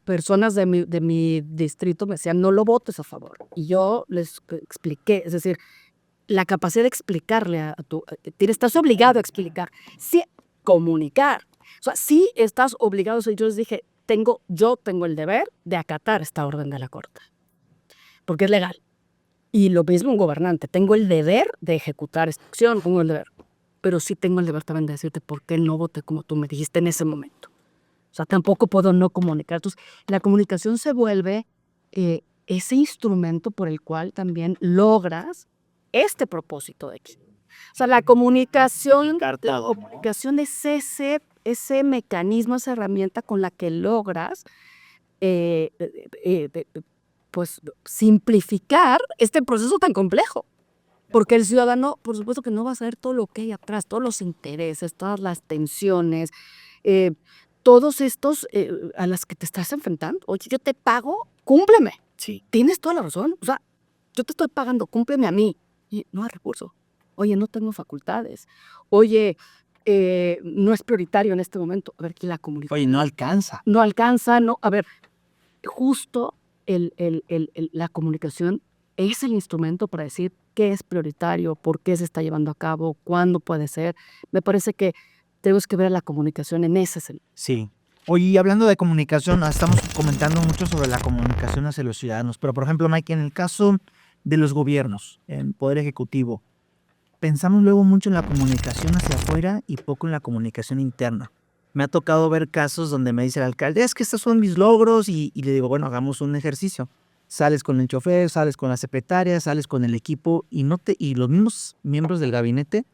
personas de mi distrito me decían, no lo votes a favor. Y yo les expliqué, es decir, la capacidad de explicarle estás obligado a explicar, sí, comunicar. O sea, sí estás obligado. Yo les dije, yo tengo el deber de acatar esta orden de la Corte, porque es legal. Y lo mismo un gobernante, tengo el deber de ejecutar esta acción, tengo el deber. Pero sí tengo el deber también de decirte por qué no voté como tú me dijiste en ese momento. O sea, tampoco puedo no comunicar. Entonces, la comunicación se vuelve ese instrumento por el cual también logras este propósito de O sea, la comunicación es ese mecanismo, esa herramienta con la que logras pues simplificar este proceso tan complejo. Porque el ciudadano, por supuesto que no va a saber todo lo que hay atrás, todos los intereses, todas las tensiones, todos estos a las que te estás enfrentando. Oye, yo te pago, cúmpleme. Sí. Tienes toda la razón. O sea, yo te estoy pagando, cúmpleme a mí. Y no hay recurso. Oye, no tengo facultades. Oye, no es prioritario en este momento. A ver, ¿quién la comunica? Oye, no alcanza. No alcanza, no. A ver, justo la comunicación es el instrumento para decir qué es prioritario, por qué se está llevando a cabo, cuándo puede ser. Me parece que tenemos que ver a la comunicación en ese sentido. Sí. Oye, y hablando de comunicación, estamos comentando mucho sobre la comunicación hacia los ciudadanos, pero por ejemplo, Mike, en el caso de los gobiernos, en Poder Ejecutivo, pensamos luego mucho en la comunicación hacia afuera y poco en la comunicación interna. Me ha tocado ver casos donde me dice el alcalde, es que estos son mis logros, y le digo, bueno, hagamos un ejercicio. Sales con el chofer, sales con la secretaria, sales con el equipo, y los mismos miembros del gabinete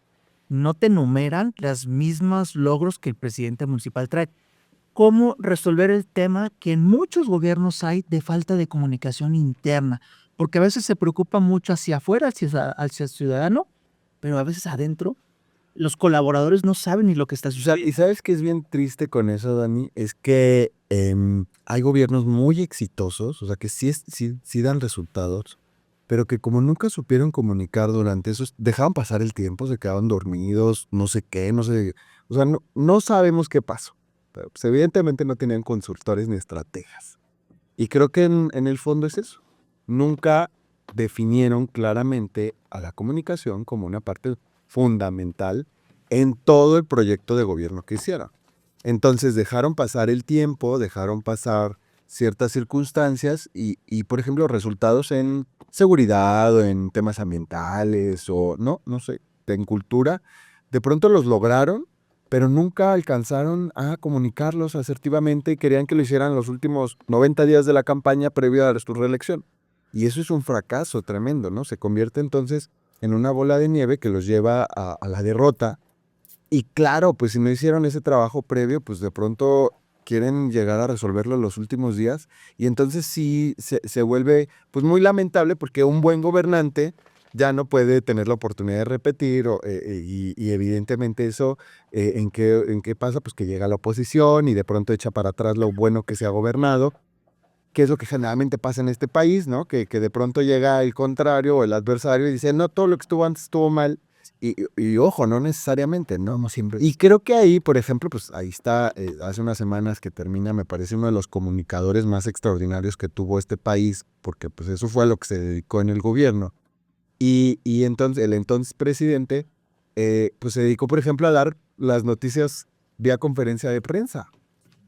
no te enumeran los mismos logros que el presidente municipal trae. ¿Cómo resolver el tema que en muchos gobiernos hay de falta de comunicación interna? Porque a veces se preocupa mucho hacia afuera, hacia el ciudadano, pero a veces adentro los colaboradores no saben ni lo que está sucediendo. Y sabes que es bien triste con eso, Dani, es que hay gobiernos muy exitosos, o sea, que sí dan resultados, pero que como nunca supieron comunicar durante eso, dejaban pasar el tiempo, se quedaban dormidos, no sé qué, no sé, o sea, no sabemos qué pasó. Pero, pues, evidentemente no tenían consultores ni estrategas. Y creo que en el fondo es eso. Nunca definieron claramente a la comunicación como una parte fundamental en todo el proyecto de gobierno que hicieron. Entonces dejaron pasar el tiempo, dejaron pasar ciertas circunstancias y por ejemplo, resultados en seguridad o en temas ambientales o no sé, en cultura, de pronto los lograron, pero nunca alcanzaron a comunicarlos asertivamente y querían que lo hicieran los últimos 90 días de la campaña previa a su reelección. Y eso es un fracaso tremendo, ¿no? Se convierte entonces en una bola de nieve que los lleva a la derrota. Y claro, pues si no hicieron ese trabajo previo, pues de pronto quieren llegar a resolverlo en los últimos días. Y entonces sí se vuelve pues muy lamentable porque un buen gobernante ya no puede tener la oportunidad de repetir y evidentemente eso ¿en qué pasa? Pues que llega la oposición y de pronto echa para atrás lo bueno que se ha gobernado, que es lo que generalmente pasa en este país, ¿no? Que de pronto llega el contrario o el adversario y dice, no, todo lo que estuvo antes estuvo mal. Y ojo, no necesariamente, ¿no? No siempre. Y creo que ahí, por ejemplo, pues ahí está, hace unas semanas que termina, me parece uno de los comunicadores más extraordinarios que tuvo este país, porque pues eso fue a lo que se dedicó en el gobierno. Y entonces el entonces presidente, pues se dedicó, por ejemplo, a dar las noticias vía conferencia de prensa.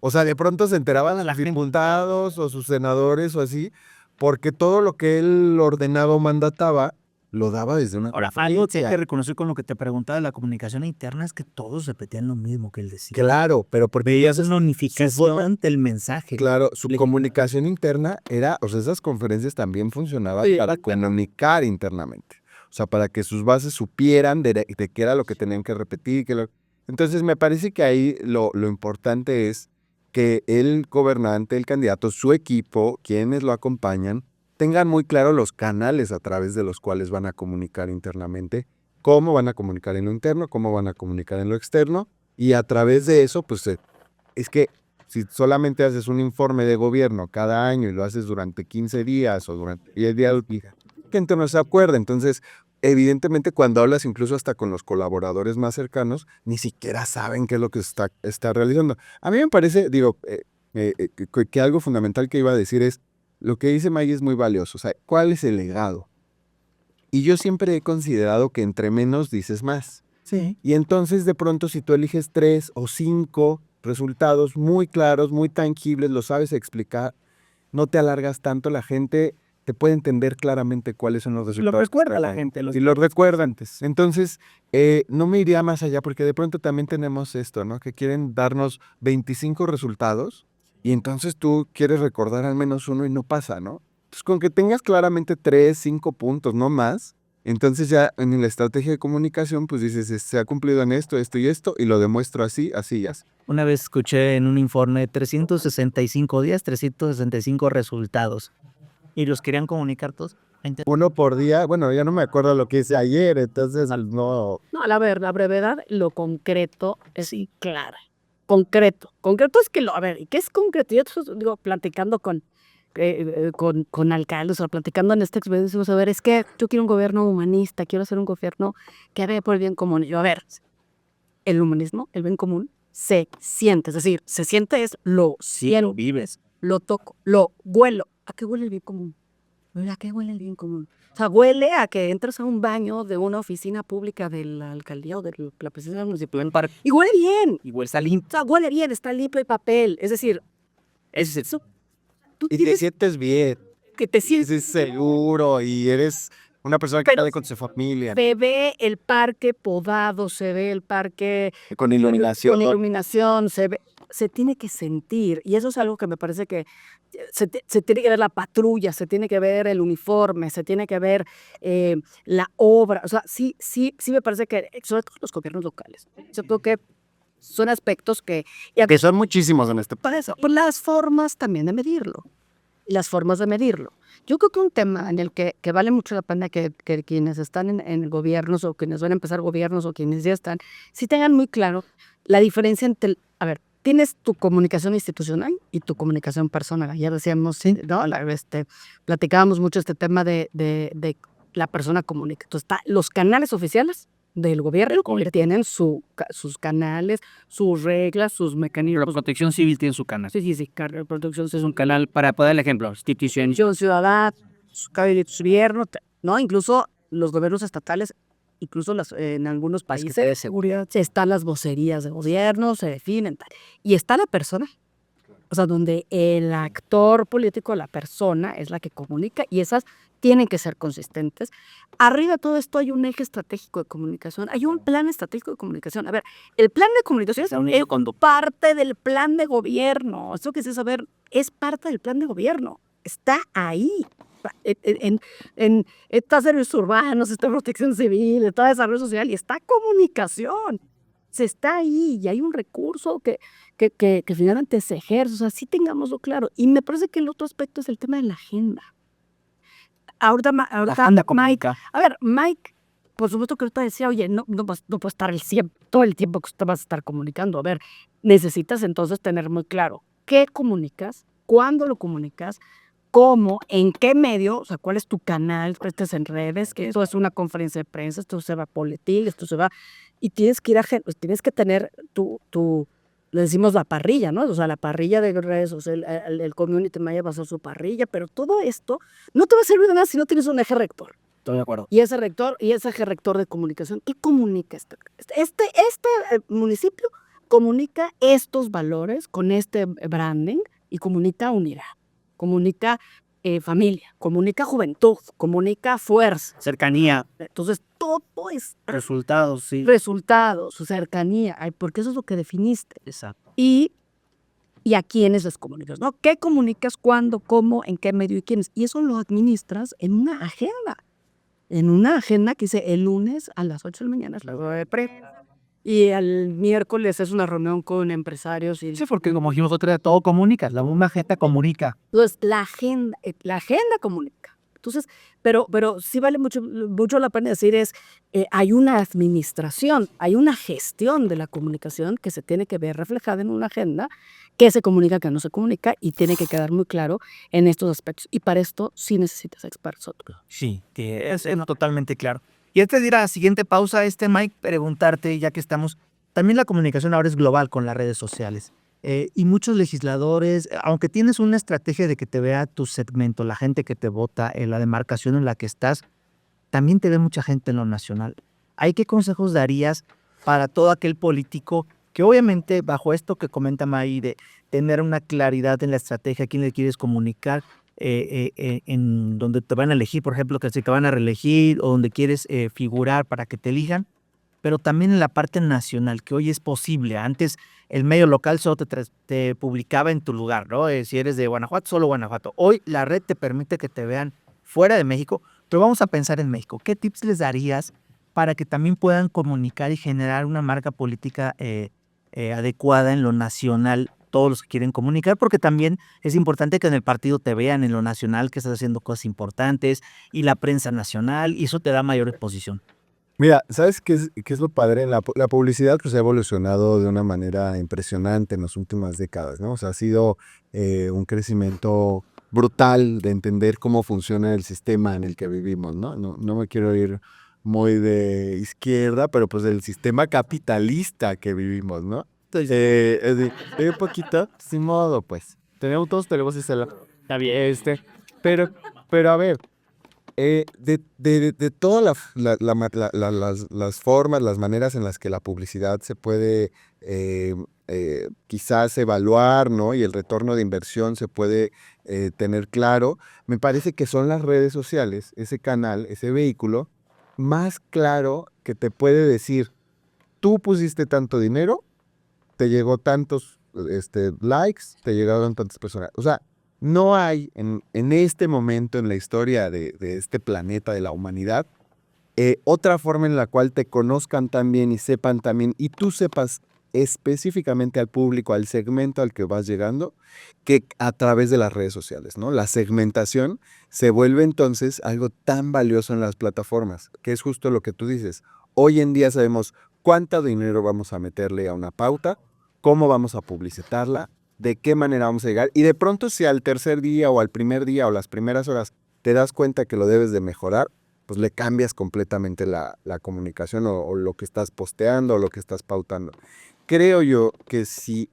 O sea, de pronto se enteraban a los diputados o sus senadores o así, porque todo lo que él ordenaba o mandataba, lo daba desde una Ahora, algo que hay que reconocer con lo que te preguntaba de la comunicación interna es que todos repetían lo mismo que él decía. Claro, pero porque veías una unificación del mensaje. Claro, su comunicación interna era, o sea, esas conferencias también funcionaban para comunicar internamente. O sea, para que sus bases supieran de qué era lo que tenían que repetir. Entonces, me parece que ahí lo importante es que el gobernante, el candidato, su equipo, quienes lo acompañan, tengan muy claro los canales a través de los cuales van a comunicar internamente, cómo van a comunicar en lo interno, cómo van a comunicar en lo externo, y a través de eso, pues es que si solamente haces un informe de gobierno cada año y lo haces durante 15 días o durante 10 días, gente no se acuerda. Entonces, evidentemente, cuando hablas incluso hasta con los colaboradores más cercanos, ni siquiera saben qué es lo que está realizando. A mí me parece, que algo fundamental que iba a decir es, lo que dice Maggie es muy valioso. O sea, ¿cuál es el legado? Y yo siempre he considerado que entre menos dices más. Sí. Y entonces, de pronto, si tú eliges 3 o 5 resultados muy claros, muy tangibles, lo sabes explicar, no te alargas tanto, la gente te puede entender claramente cuáles son los resultados. Lo recuerda la gente. Y lo recuerdan. Entonces, no me iría más allá, porque de pronto también tenemos esto, ¿no? Que quieren darnos 25 resultados y entonces tú quieres recordar al menos uno y no pasa, ¿no? Entonces, con que tengas claramente 3, 5 puntos, no más, Entonces ya en la estrategia de comunicación, pues dices, se ha cumplido en esto, esto y esto, y lo demuestro así, así y así. Una vez escuché en un informe 365 días, 365 resultados. ¿Y los querían comunicar todos? Uno por día, bueno, ya no me acuerdo lo que hice ayer, entonces no. No, la brevedad, lo concreto es claro. Concreto. Concreto es que a ver, ¿y qué es concreto? Yo digo, platicando con alcaldes o platicando en esta experiencia, a ver, es que yo quiero un gobierno humanista, quiero hacer un gobierno que vea por el bien común. Y yo, a ver, el humanismo, el bien común, se siente, es decir, se siente es lo siento, vives. lo toco, lo huelo. ¿A qué huele el bien común? ¿A qué huele el bien común? O sea, huele a que entras a un baño de una oficina pública de la alcaldía o de la presidencia municipal y huele bien. Igual está limpio. O sea, huele bien, está limpio el papel. Es decir, Ese es tú Y te tienes sientes bien, que te sientes es seguro y eres una persona que Pero- sale con su familia, se ve el parque podado, se ve el parque con iluminación. con iluminación, se tiene que sentir, y eso es algo que me parece que se tiene que ver la patrulla, se tiene que ver el uniforme, se tiene que ver la obra, o sea, sí me parece que, sobre todo los gobiernos locales, yo creo que son aspectos que son muchísimos en este país. para eso, pues las formas también de medirlo. Las formas de medirlo. Yo creo que un tema en el que vale mucho la pena que quienes están en gobiernos o quienes van a empezar gobiernos o quienes ya están, sí tengan muy claro la diferencia entre, a ver, tienes tu comunicación institucional y tu comunicación personal. Ya decíamos, ¿no? Platicábamos mucho este tema de la persona comunica. Entonces, los canales oficiales del gobierno tienen sus canales, sus reglas, sus mecanismos. La Protección Civil tiene su canal. Sí, Protección Es un canal para poder el ejemplo, institución. ciudadana, su gobierno, ¿no? Incluso los gobiernos estatales, incluso en algunos países, de seguridad. están las vocerías de gobierno, se definen, tal. Y está la persona, o sea, donde el actor político, la persona, es la que comunica y esas tienen que ser consistentes. Arriba de todo esto hay un eje estratégico de comunicación, hay un plan estratégico de comunicación. A ver, el plan de comunicación es parte del plan de gobierno. Eso que es saber, es parte del plan de gobierno. Está ahí. En está servicios urbanos, está protección civil, está desarrollo social y está comunicación. Se está ahí y hay un recurso que finalmente se ejerce. O sea, sí tengámoslo claro. Y me parece que el otro aspecto es el tema de la agenda. Ahorita Mike, a ver, Mike, por supuesto que ahorita decía, oye, no puedo estar todo el tiempo que usted vas a estar comunicando. A ver, necesitas entonces tener muy claro qué comunicas, cuándo lo comunicas, cómo, en qué medio, o sea, cuál es tu canal, estés en redes, que esto es una conferencia de prensa, esto se va a boletín, esto se va, y tienes que tener le decimos la parrilla, ¿no? O sea, la parrilla de redes, o sea, el community manager va a ser su parrilla, pero todo esto no te va a servir de nada si no tienes un eje rector. Estoy de acuerdo. Y ese eje rector de comunicación, ¿qué comunica este municipio? Comunica estos valores con este branding y comunica unidad, comunica familia, comunica juventud, comunica fuerza. Cercanía, Entonces, todo es resultados, sí. resultados, su cercanía, porque eso es lo que definiste. Exacto. Y a quiénes les comunicas, ¿no? ¿Qué comunicas, cuándo, cómo, en qué medio y quiénes? Y eso lo administras en una agenda. En una agenda que dice el lunes a las 8 de la mañana es la rueda de prensa. Y el miércoles es una reunión con empresarios. Sí, porque como dijimos otra vez, todo comunica, la misma gente comunica. Entonces, la agenda comunica. Entonces, pero sí vale mucho la pena decir hay una administración, hay una gestión de la comunicación que se tiene que ver reflejada en una agenda, que se comunica, que no se comunica, y tiene que quedar muy claro en estos aspectos. Y para esto sí necesitas expertos. Sí, que es totalmente claro. Y antes de ir a la siguiente pausa, Mike, preguntarte, ya que estamos, también la comunicación ahora es global con las redes sociales. Y muchos legisladores, aunque tienes una estrategia de que te vea tu segmento, la gente que te vota, la demarcación en la que estás, también te ve mucha gente en lo nacional. ¿Hay qué consejos darías para todo aquel político que obviamente bajo esto que comenta May de tener una claridad en la estrategia, a quién le quieres comunicar, en donde te van a elegir, por ejemplo, que si te van a reelegir o donde quieres figurar para que te elijan, pero también en la parte nacional, que hoy es posible. Antes el medio local solo te publicaba en tu lugar, ¿no? Si eres de Guanajuato, solo Guanajuato. Hoy la red te permite que te vean fuera de México, Pero vamos a pensar en México. ¿Qué tips les darías para que también puedan comunicar y generar una marca política adecuada en lo nacional, todos los que quieren comunicar? Porque también es importante que en el partido te vean en lo nacional que estás haciendo cosas importantes y la prensa nacional, y eso te da mayor exposición. Mira, ¿sabes qué es lo padre? La publicidad pues, ha evolucionado de una manera impresionante en las últimas décadas, ¿no? O sea, ha sido un crecimiento brutal de entender cómo funciona el sistema en el que vivimos, ¿no? No me quiero ir muy de izquierda, pero pues el sistema capitalista que vivimos, ¿no? Un poquito, sin modo, pues. Todos tenemos ese lado. Está bien, pero a ver, de todas las formas, las maneras en las que la publicidad se puede quizás evaluar, ¿no? Y el retorno de inversión se puede tener claro, me parece que son las redes sociales, ese canal, ese vehículo, más claro que te puede decir, tú pusiste tanto dinero, te llegó tantos likes, te llegaron tantas personas. O sea, no hay en este momento en la historia de este planeta, de la humanidad, otra forma en la cual te conozcan tan bien y sepan también, y tú sepas específicamente al público, al segmento al que vas llegando, que a través de las redes sociales, ¿no? La segmentación se vuelve entonces algo tan valioso en las plataformas, que es justo lo que tú dices. Hoy en día sabemos cuánto dinero vamos a meterle a una pauta, cómo vamos a publicitarla, de qué manera vamos a llegar, y de pronto si al tercer día o al primer día o las primeras horas te das cuenta que lo debes de mejorar, pues le cambias completamente la comunicación o lo que estás posteando o lo que estás pautando. Creo yo que si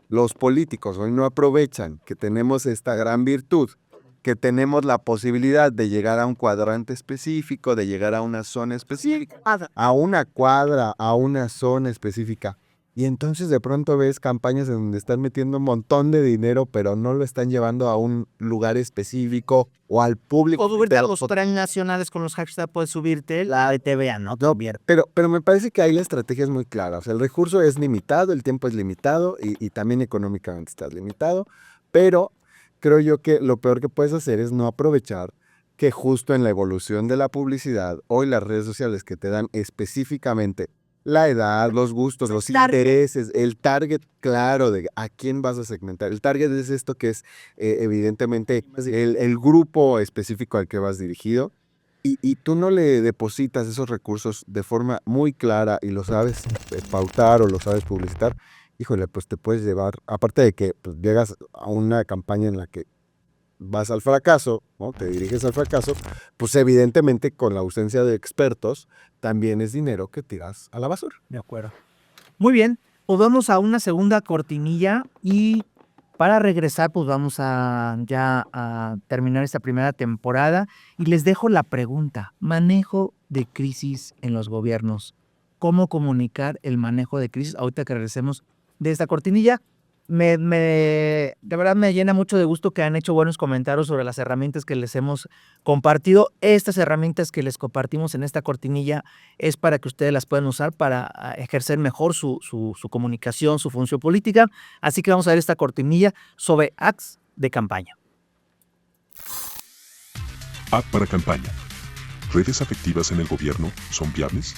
los políticos hoy no aprovechan que tenemos esta gran virtud, que tenemos la posibilidad de llegar a un cuadrante específico, de llegar a una zona específica, a una cuadra, a una zona específica, y entonces de pronto ves campañas en donde están metiendo un montón de dinero, pero no lo están llevando a un lugar específico o al público. O subirte a los trenes nacionales con los hashtags, puedes subirte la TVA, ¿no? Pero me parece que ahí la estrategia es muy clara. O sea, el recurso es limitado, el tiempo es limitado y también económicamente estás limitado. Pero creo yo que lo peor que puedes hacer es no aprovechar que justo en la evolución de la publicidad, hoy las redes sociales que te dan específicamente la edad, los gustos, los intereses, el target claro de a quién vas a segmentar. El target es esto que es evidentemente el grupo específico al que vas dirigido y tú no le depositas esos recursos de forma muy clara y lo sabes pautar o lo sabes publicitar, híjole, pues te puedes llevar, aparte de que pues, llegas a una campaña en la que vas al fracaso, ¿no? Te diriges al fracaso, pues evidentemente con la ausencia de expertos también es dinero que tiras a la basura. De acuerdo. Muy bien, pues vamos a una segunda cortinilla y para regresar pues vamos a terminar esta primera temporada y les dejo la pregunta, manejo de crisis en los gobiernos, ¿cómo comunicar el manejo de crisis? Ahorita que regresemos de esta cortinilla. De verdad me llena mucho de gusto que han hecho buenos comentarios sobre las herramientas que les hemos compartido. Estas herramientas que les compartimos en esta cortinilla es para que ustedes las puedan usar para ejercer mejor su comunicación, su función política. Así que vamos a ver esta cortinilla sobre ads de campaña. Ad para campaña. ¿Redes afectivas en el gobierno son viables?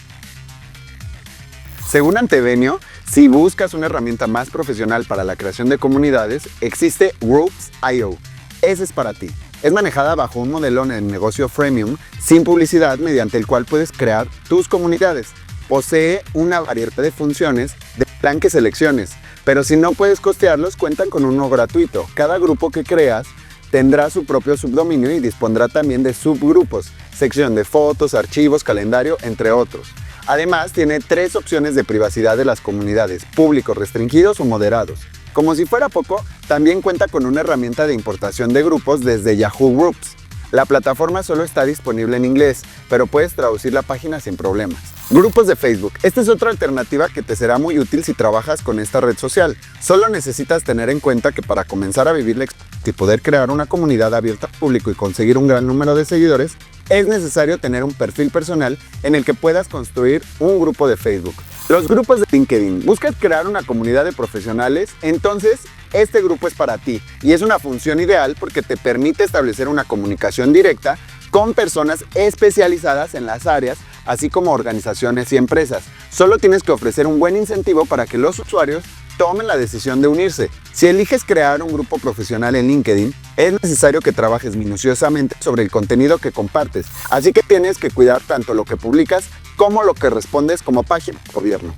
Según Antevenio, si buscas una herramienta más profesional para la creación de comunidades, existe Groups.io. Ese es para ti. Es manejada bajo un modelo en el negocio freemium, sin publicidad, mediante el cual puedes crear tus comunidades. Posee una variedad de funciones de plan que selecciones, pero si no puedes costearlos, cuentan con uno gratuito. Cada grupo que creas tendrá su propio subdominio y dispondrá también de subgrupos, sección de fotos, archivos, calendario, entre otros. Además, tiene 3 opciones de privacidad de las comunidades, públicos, restringidos o moderados. Como si fuera poco, también cuenta con una herramienta de importación de grupos desde Yahoo Groups. La plataforma solo está disponible en inglés, pero puedes traducir la página sin problemas. Grupos de Facebook. Esta es otra alternativa que te será muy útil si trabajas con esta red social. Solo necesitas tener en cuenta que para comenzar a vivir la experiencia y poder crear una comunidad abierta al público y conseguir un gran número de seguidores, es necesario tener un perfil personal en el que puedas construir un grupo de Facebook. Los grupos de LinkedIn. ¿Buscas crear una comunidad de profesionales? Entonces, este grupo es para ti y es una función ideal porque te permite establecer una comunicación directa con con personas especializadas en las áreas, así como organizaciones y empresas. Solo tienes que ofrecer un buen incentivo para que los usuarios tomen la decisión de unirse. Si eliges crear un grupo profesional en LinkedIn, es necesario que trabajes minuciosamente sobre el contenido que compartes, así que tienes que cuidar tanto lo que publicas como lo que respondes como página de gobierno.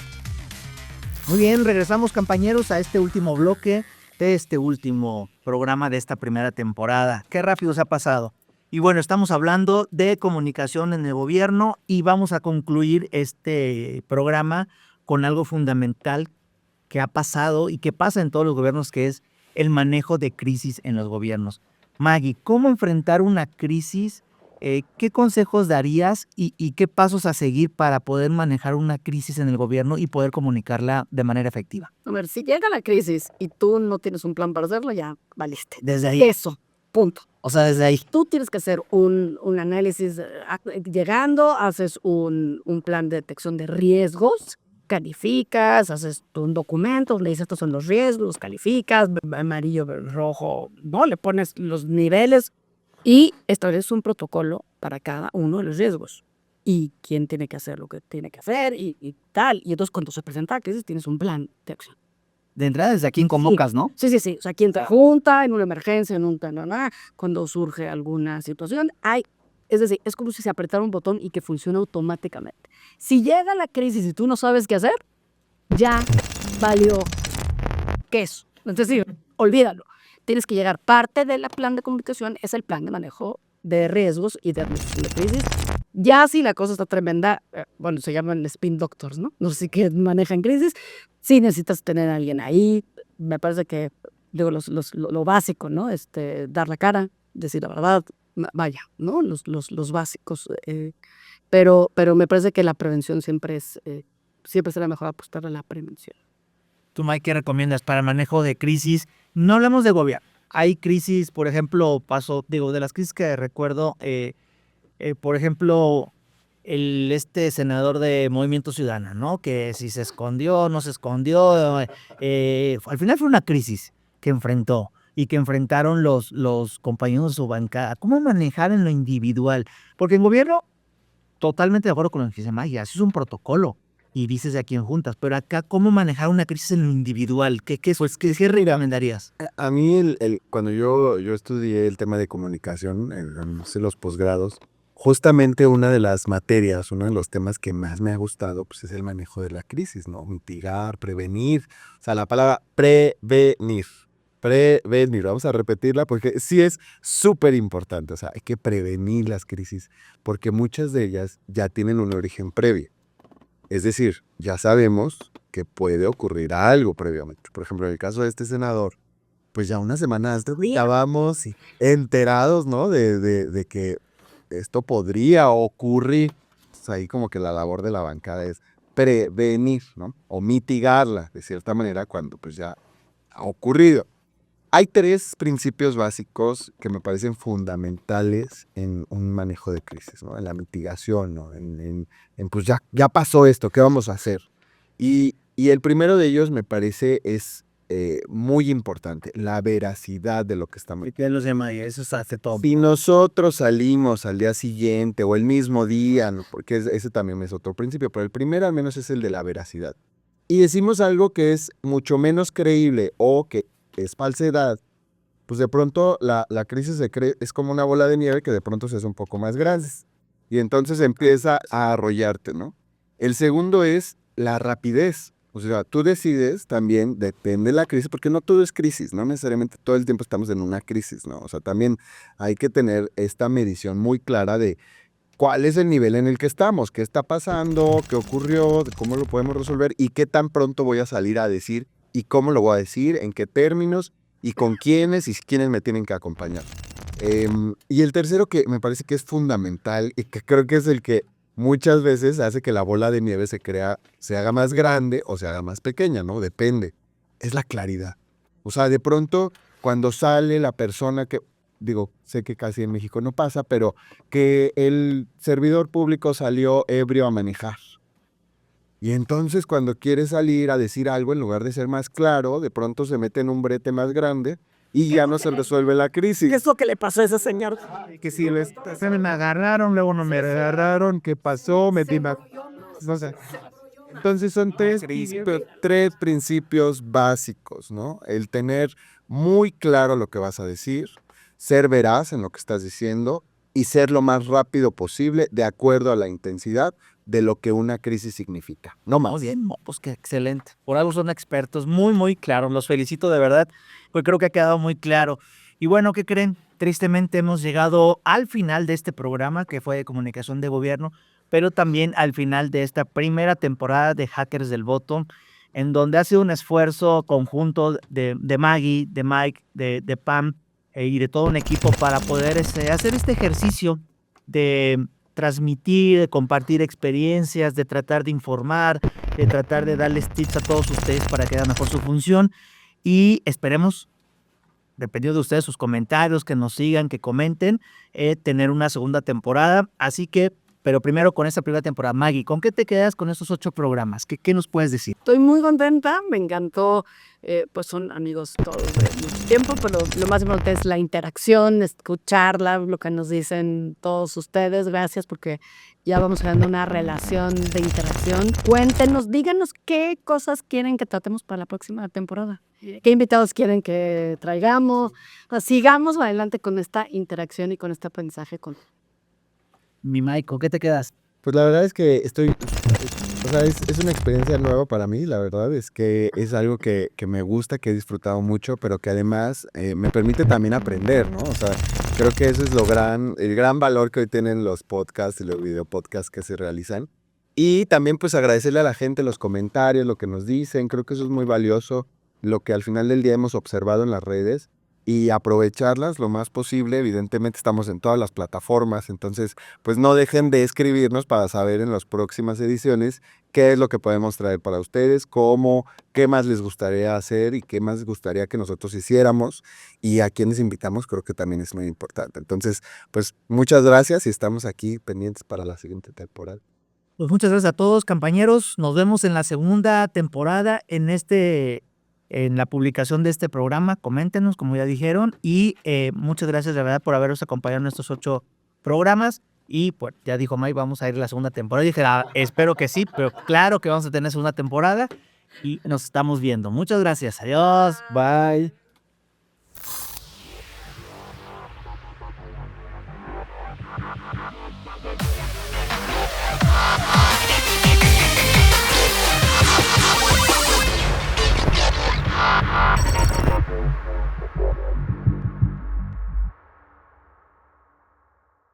Muy bien, regresamos compañeros a este último bloque de este último programa de esta primera temporada. Qué rápido se ha pasado. Y bueno, estamos hablando de comunicación en el gobierno y vamos a concluir este programa con algo fundamental que ha pasado y que pasa en todos los gobiernos, que es el manejo de crisis en los gobiernos. Maggie, ¿cómo enfrentar una crisis? ¿Qué consejos darías y qué pasos a seguir para poder manejar una crisis en el gobierno y poder comunicarla de manera efectiva? A ver, si llega la crisis y tú no tienes un plan para hacerlo, ya valiste. Desde ahí. Eso, punto. O sea, desde ahí. Tú tienes que hacer un análisis, llegando, haces un plan de detección de riesgos, calificas, haces un documento, le dices estos son los riesgos, calificas, amarillo, rojo, ¿no? Le pones los niveles y estableces un protocolo para cada uno de los riesgos. Y quién tiene que hacer lo que tiene que hacer y tal. Y entonces cuando se presenta la crisis tienes un plan de acción. De entrada, desde aquí convocas, ¿no? Sí. O sea, quien te junta en una emergencia, en un cuando surge alguna situación, es decir, es como si se apretara un botón y que funcione automáticamente. Si llega la crisis y tú no sabes qué hacer, ya valió queso. Es decir, olvídalo. Tienes que llegar. Parte del plan de comunicación es el plan de manejo de riesgos y de administración de crisis. Ya si la cosa está tremenda, bueno, se llaman spin doctors, ¿no? No sé si que manejan crisis. Sí necesitas tener a alguien ahí. Me parece que, digo, lo básico, ¿no? Dar la cara, decir la verdad, vaya, ¿no? Los básicos. Pero me parece que la prevención siempre será mejor apostar a la prevención. ¿Tú, Mike, qué recomiendas para manejo de crisis? No hablamos de gobierno. Hay crisis, por ejemplo, de las crisis que recuerdo, por ejemplo, el senador de Movimiento Ciudadano, ¿no? Que si se escondió, no se escondió. Al final fue una crisis que enfrentó y que enfrentaron los compañeros de su bancada. ¿Cómo manejar en lo individual? Porque en gobierno, totalmente de acuerdo con lo que dice Maggie, es un protocolo y dices a quién juntas, pero acá, ¿cómo manejar una crisis en lo individual? ¿Qué recomendarías? A mí, cuando yo estudié el tema de comunicación en los posgrados, justamente una de las materias, uno de los temas que más me ha gustado, pues es el manejo de la crisis, ¿no? Mitigar, prevenir. O sea, la palabra prevenir. Prevenir, vamos a repetirla porque sí es súper importante. O sea, hay que prevenir las crisis porque muchas de ellas ya tienen un origen previo. Es decir, ya sabemos que puede ocurrir algo previamente. Por ejemplo, en el caso de este senador, pues ya unas semanas estábamos enterados, ¿no? De que esto podría ocurrir. Pues ahí como que la labor de la bancada es prevenir, ¿no? O mitigarla, de cierta manera, cuando pues ya ha ocurrido. Hay 3 principios básicos que me parecen fundamentales en un manejo de crisis, ¿no? En la mitigación, ¿no? En pues ya pasó esto, ¿qué vamos a hacer? Y el primero de ellos me parece es muy importante, la veracidad de lo que estamos diciendo. ¿Qué los llama? Eso se hace todo. Si nosotros salimos al día siguiente o el mismo día, ¿no? Porque ese también es otro principio, pero el primero al menos es el de la veracidad. Y decimos algo que es mucho menos creíble o que es falsedad, pues de pronto la crisis es como una bola de nieve que de pronto se hace un poco más grande y entonces empieza a arrollarte, ¿no? El segundo es la rapidez. O sea, tú decides también, depende de la crisis, porque no todo es crisis, no necesariamente todo el tiempo estamos en una crisis, ¿no? O sea, también hay que tener esta medición muy clara de cuál es el nivel en el que estamos, qué está pasando, qué ocurrió, cómo lo podemos resolver y qué tan pronto voy a salir a decir y cómo lo voy a decir, en qué términos y con quiénes y quiénes me tienen que acompañar. Y el tercero que me parece que es fundamental y que creo que es el que muchas veces hace que la bola de nieve se haga más grande o se haga más pequeña, ¿no? Depende. Es la claridad. O sea, de pronto, cuando sale la persona que, digo, sé que casi en México no pasa, pero que el servidor público salió ebrio a manejar. Y entonces cuando quiere salir a decir algo, en lugar de ser más claro, de pronto se mete en un brete más grande y ya no se resuelve la crisis. ¿Qué es lo que le pasó a ese señor? Que si se me agarraron, luego no me agarraron, ¿qué pasó? No sé. Entonces son tres principios básicos, ¿no? El tener muy claro lo que vas a decir, ser veraz en lo que estás diciendo y ser lo más rápido posible de acuerdo a la intensidad de lo que una crisis significa. No más. Muy bien, pues qué excelente. Por algo son expertos, muy, muy claros. Los felicito de verdad, porque creo que ha quedado muy claro. Y bueno, ¿qué creen? Tristemente hemos llegado al final de este programa, que fue de comunicación de gobierno, pero también al final de esta primera temporada de Hackers del Voto, en donde ha sido un esfuerzo conjunto de Maggie, de Mike, de Pam y de todo un equipo para poder hacer este ejercicio de transmitir, de compartir experiencias, de tratar de informar, de tratar de darles tips a todos ustedes para que hagan mejor su función. Y esperemos, dependiendo de ustedes, sus comentarios, que nos sigan, que comenten, tener una segunda temporada. Así que, pero primero con esta primera temporada. Maggie, ¿con qué te quedas con estos 8 programas? ¿Qué nos puedes decir? Estoy muy contenta, me encantó, pues son amigos todos de mucho tiempo, pero lo más importante es la interacción, escucharla, lo que nos dicen todos ustedes. Gracias porque ya vamos creando una relación de interacción. Cuéntenos, díganos qué cosas quieren que tratemos para la próxima temporada. ¿Qué invitados quieren que traigamos? Sigamos adelante con esta interacción y con este aprendizaje. Mi Mike, ¿con qué te quedas? Pues la verdad es que o sea, es una experiencia nueva para mí, la verdad es que es algo que me gusta, que he disfrutado mucho, pero que además me permite también aprender, ¿no? O sea, creo que eso es el gran valor que hoy tienen los podcasts y los videopodcasts que se realizan. Y también pues agradecerle a la gente los comentarios, lo que nos dicen, creo que eso es muy valioso, lo que al final del día hemos observado en las redes. Y aprovecharlas lo más posible. Evidentemente estamos en todas las plataformas, entonces pues no dejen de escribirnos para saber en las próximas ediciones qué es lo que podemos traer para ustedes, qué más les gustaría hacer y qué más les gustaría que nosotros hiciéramos y a quienes invitamos, creo que también es muy importante. Entonces pues muchas gracias y estamos aquí pendientes para la siguiente temporada. Pues muchas gracias a todos, compañeros. Nos vemos en la segunda temporada en la publicación de este programa. Coméntenos, como ya dijeron, y muchas gracias de verdad por habernos acompañado en estos 8 programas. Y pues ya dijo Mike, vamos a ir a la segunda temporada. Dije, espero que sí, pero claro que vamos a tener segunda temporada y nos estamos viendo. Muchas gracias. Adiós. Bye.